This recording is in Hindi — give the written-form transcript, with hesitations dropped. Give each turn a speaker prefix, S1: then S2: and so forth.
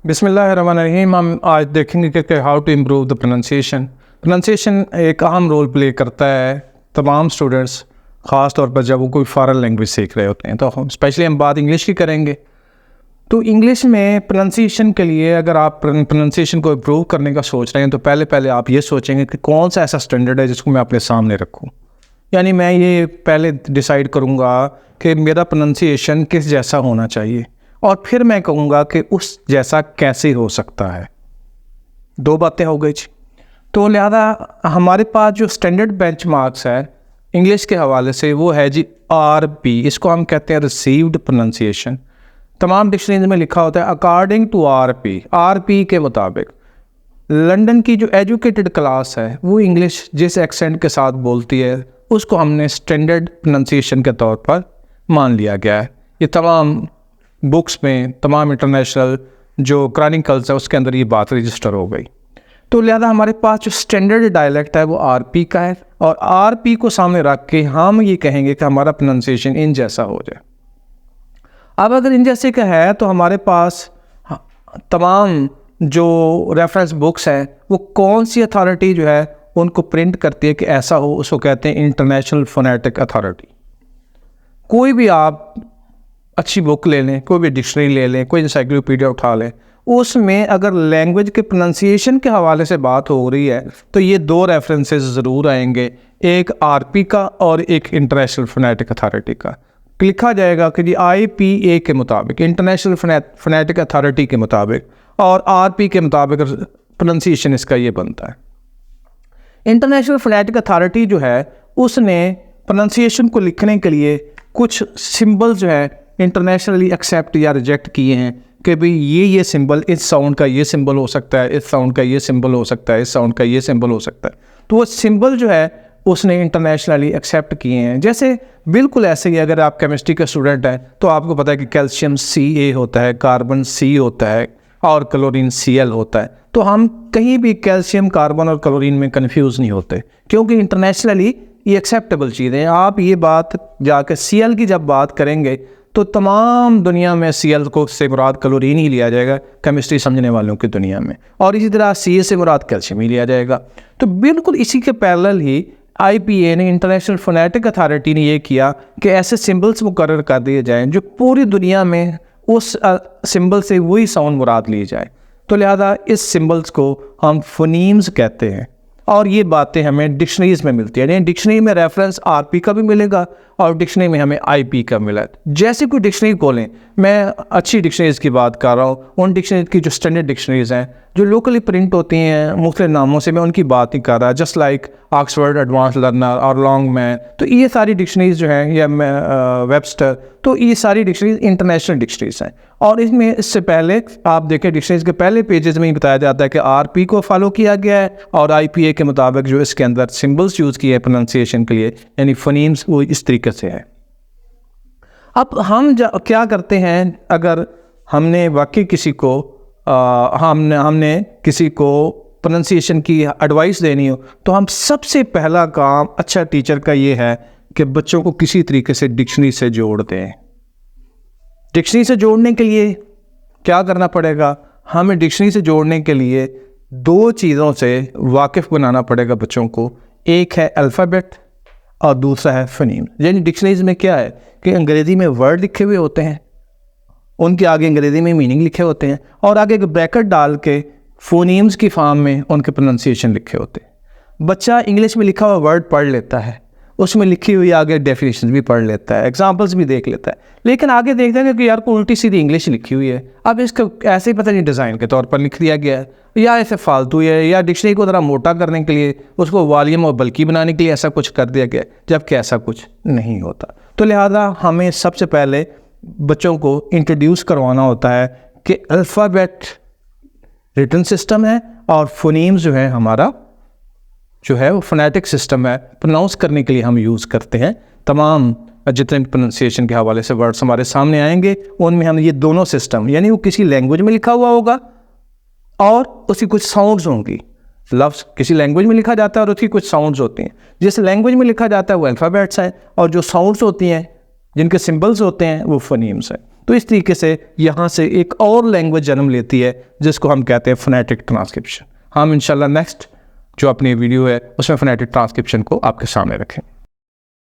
S1: बिस्मिल्लाहिर्रहमानिर्रहीम। हम आज देखेंगे कि how to improve the pronunciation एक अहम रोल प्ले करता है तमाम स्टूडेंट्स, ख़ास तौर पर जब वो कोई फॉरेन लैंग्वेज सीख रहे होते हैं। तो हम स्पेशली हम बात इंग्लिश की करेंगे। तो इंग्लिश में प्रोनाउंसिएशन के लिए अगर आप प्रोनाउंसिएशन को इम्प्रूव करने का सोच रहे हैं तो पहले आप ये सोचेंगे कि कौन सा ऐसा स्टैंडर्ड है जिसको मैं अपने सामने रखूँ। यानी मैं ये पहले डिसाइड करूँगा कि मेरा प्रोनाउंसिएशन किस जैसा होना चाहिए और फिर मैं कहूँगा कि उस जैसा कैसे हो सकता है। दो बातें हो गई जी। तो लिहाजा हमारे पास जो स्टैंडर्ड बेंचमार्क्स है इंग्लिश के हवाले से वो है जी RP। इसको हम कहते हैं रिसीव्ड प्रोनाउंसिएशन। तमाम डिक्शनरीज में लिखा होता है अकॉर्डिंग टू RP के मुताबिक। लंदन की जो एजुकेटेड क्लास है वो इंग्लिश जिस एक्सेंट के साथ बोलती है उसको हमने स्टैंडर्ड प्रोनाउंसिएशन के तौर पर मान लिया गया है। ये तमाम बुक्स में, तमाम इंटरनेशनल जो क्रॉनिकल्स है उसके अंदर ये बात रजिस्टर हो गई। तो लिहाजा हमारे पास जो स्टैंडर्ड डायलेक्ट है वो RP का है और RP को सामने रख के हम ये कहेंगे कि हमारा प्रोनाउंसिएशन इन जैसा हो जाए। अब अगर इन जैसे का है तो हमारे पास तमाम जो रेफरेंस बुक्स हैं वो कौन सी अथॉरिटी जो है उनको प्रिंट करती है कि ऐसा हो, उसको कहते हैं इंटरनेशनल फोनेटिक अथॉरिटी। कोई भी आप अच्छी बुक ले लें, कोई भी डिक्शनरी ले लें, कोई इंसाइक्लोपीडिया उठा लें, उसमें अगर लैंग्वेज के प्रोनाउंसिएशन के हवाले से बात हो रही है तो ये दो रेफरेंसेस ज़रूर आएंगे, एक RP का और एक इंटरनेशनल फोनेटिक अथॉरिटी का। लिखा जाएगा कि जी IPA के मुताबिक, इंटरनेशनल फोनेटिक अथॉरिटी के मुताबिक, और RP के मुताबिक प्रोनाउंसिएशन इसका ये बनता है। इंटरनेशनल फोनेटिक अथॉरिटी जो है उसने प्रोनाउंसिएशन को लिखने के लिए कुछ सिंबल्स जो है इंटरनेशनली एक्सेप्ट या रिजेक्ट किए हैं कि भाई ये सिंबल, इस साउंड का ये सिंबल हो सकता है, इस साउंड का ये सिंबल हो सकता है, इस साउंड का ये सिंबल हो सकता है। तो वो सिंबल जो है उसने इंटरनेशनली एक्सेप्ट किए हैं। जैसे बिल्कुल ऐसे ही अगर आप केमिस्ट्री के स्टूडेंट हैं तो आपको पता है कि कैल्शियम Ca होता है, कार्बन C होता है और क्लोरीन Cl होता है। तो हम कहीं भी कैल्शियम, कार्बन और क्लोरीन में कंफ्यूज नहीं होते क्योंकि इंटरनेशनली ये एक्सेप्टेबल चीज़ें हैं। आप ये बात जाकर Cl की जब बात करेंगे तो तमाम दुनिया में Cl को से मुराद क्लोरीन ही लिया जाएगा केमिस्ट्री समझने वालों की दुनिया में, और इसी तरह Ca से मुराद कैल्शियम ही लिया जाएगा। तो बिल्कुल इसी के पैरेलल ही IPA ने, इंटरनेशनल फोनेटिक अथॉरिटी ने ये किया कि ऐसे सिंबल्स मुकर्रर कर दिए जाएं जो पूरी दुनिया में उस सिंबल से वही साउंड मुराद ली जाए। तो लिहाजा इस सिंबल्स को हम फोनीम्स कहते हैं और ये बातें हमें डिक्शनरीज में मिलती है। यानी डिक्शनरी में रेफरेंस RP का भी मिलेगा और डिक्शनरी में हमें IP का मिला। जैसे कोई डिक्शनरी खोलें, मैं अच्छी डिक्शनरीज की बात कर रहा हूँ, उन डिक्शनरीज की जो स्टैंडर्ड डिक्शनरीज हैं जो लोकली प्रिंट होती हैं मुख्तलिफ नामों से, मैं उनकी बात नहीं कर रहा, just like Oxford advance learner और लॉन्गमैन। तो ये सारी डिक्शनरीज जो हैं या वेबस्टर, तो ये सारी डिक्शनरीज इंटरनेशनल डिक्शनरीज हैं। और इसमें इससे पहले आप देखें डिक्शनरीज के पहले पेजेस में ही बताया जाता है कि RP को फॉलो किया गया है और IPA के मुताबिक जो इसके अंदर सिंबल्स यूज़ किए प्रोनाउंसिएशन के लिए, यानी फोनीम्स, वो इस तरीके से है। अब हम क्या करते हैं, अगर हमने वाकई किसी को हमने किसी को प्रोनाउंसिएशन की एडवाइस देनी हो तो हम सबसे पहला काम अच्छा टीचर का ये है कि बच्चों को किसी तरीके से डिक्शनरी से जोड़ दें। डिक्शनरी से जोड़ने के लिए क्या करना पड़ेगा, हमें डिक्शनरी से जोड़ने के लिए दो चीज़ों से वाकिफ़ बनाना पड़ेगा बच्चों को। एक है अल्फ़ाबेट और दूसरा है फोनीम। यानी डिक्शनरीज में क्या है कि अंग्रेज़ी में वर्ड लिखे हुए होते हैं, उनके आगे अंग्रेज़ी में मीनिंग लिखे होते हैं और आगे एक ब्रैकेट डाल के फोनीम्स की फॉर्म में उनके प्रोनाउंसिएशन लिखे होते हैं। बच्चा इंग्लिश में लिखा हुआ वर्ड पढ़ लेता है, उसमें लिखी हुई आगे डेफिनेशन भी पढ़ लेता है, एग्जांपल्स भी देख लेता है, लेकिन आगे देखता है कि यार को उल्टी सीधी इंग्लिश लिखी हुई है, अब इसको ऐसे ही पता नहीं डिज़ाइन के तौर पर लिख दिया गया है या ऐसे फालतू है, या डिक्शनरी को ज़रा मोटा करने के लिए, उसको वॉल्यूम और बल्कि बनाने के लिए ऐसा कुछ कर दिया गया, जबकि ऐसा कुछ नहीं होता। तो लिहाजा हमें सबसे पहले बच्चों को इंट्रोड्यूस करवाना होता है कि अल्फ़ाबेट रिटन सिस्टम है और फोनीम्स जो है हमारा जो है वो फोनेटिक सिस्टम है, प्रोनाउंस करने के लिए हम यूज़ करते हैं। तमाम जितने प्रोनाउंसिएशन के हवाले से वर्ड्स हमारे सामने आएंगे उनमें हम ये दोनों सिस्टम, यानी वो किसी लैंग्वेज में लिखा हुआ होगा और उसकी कुछ साउंड्स होंगी। लफ्ज़ किसी लैंग्वेज में लिखा जाता है और उसकी कुछ साउंड्स होती हैं। जिस लैंग्वेज में लिखा जाता है वो अल्फ़ाबेट्स हैं और जो साउंड्स होती हैं, जिनके सिंबल्स होते हैं, वो फोनीम्स हैं। तो इस तरीके से यहाँ से एक और लैंग्वेज जन्म लेती है जिसको हम कहते हैं फोनेटिक ट्रांसक्रिप्शन। हम इंशाल्लाह नेक्स्ट जो अपनी वीडियो है उसमें फोनेटिक ट्रांसक्रिप्शन को आपके सामने रखें।